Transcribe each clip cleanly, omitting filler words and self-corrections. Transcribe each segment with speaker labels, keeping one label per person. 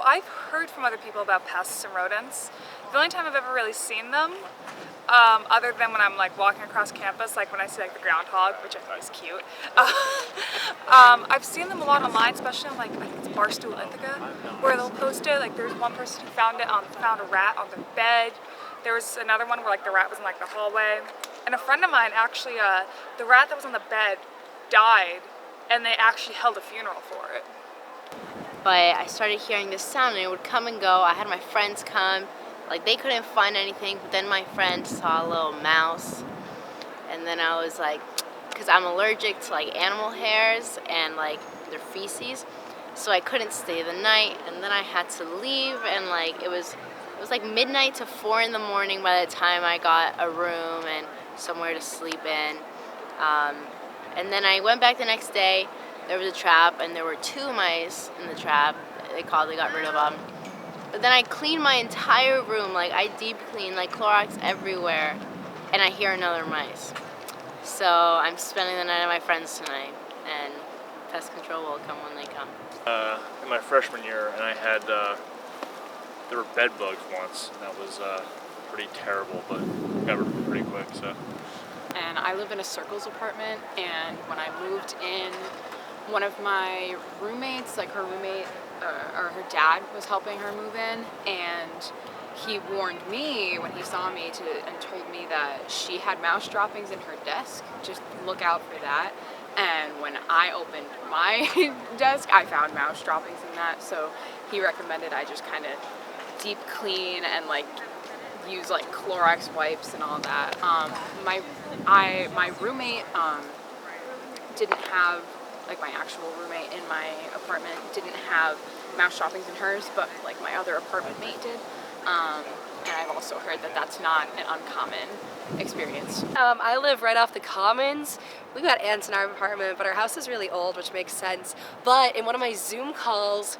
Speaker 1: I've heard from other people about pests and rodents. The only time I've ever really seen them, other than when I'm like walking across campus, like when I see like the groundhog, which I thought was cute. I've seen them a lot online, especially on like, I think it's Barstool Ithaca, where they'll post it. Like there's one person who found a rat on their bed. There was another one where like the rat was in like the hallway. And a friend of mine actually, the rat that was on the bed died, and they actually held a funeral for it.
Speaker 2: But I started hearing this sound and it would come and go. I had my friends come, like they couldn't find anything, but then my friend saw a little mouse, and then I was like, because I'm allergic to like animal hairs and like their feces, so I couldn't stay the night, and then I had to leave, and like it was like midnight to 4 in the morning by the time I got a room and somewhere to sleep in. And then I went back the next day. There was a trap, and there were 2 mice in the trap. They got rid of them. But then I cleaned my entire room, like I deep cleaned, like Clorox everywhere, and I hear another mice. So I'm spending the night at my friend's tonight, and pest control will come when they come.
Speaker 3: In my freshman year, and I had, there were bed bugs once, and that was pretty terrible, but got rid of them pretty quick, so.
Speaker 4: And I live in a circles apartment, and when I moved in, one of my roommates, like her roommate, or her dad was helping her move in, and he warned me when he saw me and told me that she had mouse droppings in her desk. Just look out for that. And when I opened my desk, I found mouse droppings in that, so he recommended I just kind of deep clean and like use like Clorox wipes and all that. My roommate didn't have, like my actual roommate in my apartment didn't have mouse droppings in hers, but like my other apartment mate did. And I've also heard that that's not an uncommon experience.
Speaker 5: I live right off the Commons. We've got ants in our apartment, but our house is really old, which makes sense. But in one of my Zoom calls,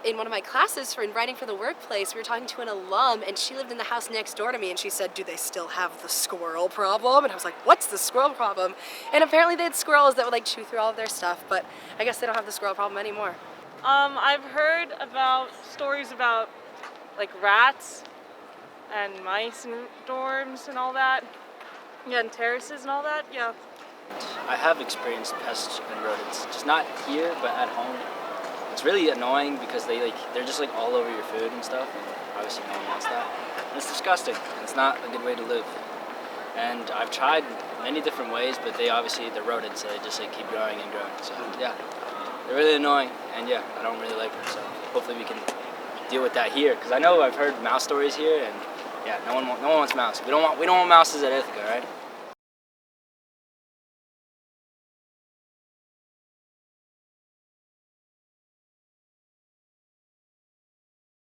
Speaker 5: in one of my classes for writing for the workplace, we were talking to an alum, and she lived in the house next door to me, and she said, "Do they still have the squirrel problem?" And I was like, "What's the squirrel problem?" And apparently they had squirrels that would like chew through all of their stuff, but I guess they don't have the squirrel problem anymore.
Speaker 6: I've heard about stories about like rats and mice in dorms and all that. Yeah, and terraces and all that, yeah.
Speaker 7: I have experienced pests and rodents, just not here, but at home. It's really annoying because they're just like all over your food and stuff, and obviously no one wants that. And it's disgusting, and it's not a good way to live. And I've tried many different ways, but they're rodents, so they just like keep growing and growing. So yeah, they're really annoying, and yeah, I don't really like them. So hopefully we can deal with that here, because I know I've heard mouse stories here, and yeah, no one wants mouse. We don't want mouses at Ithaca, right?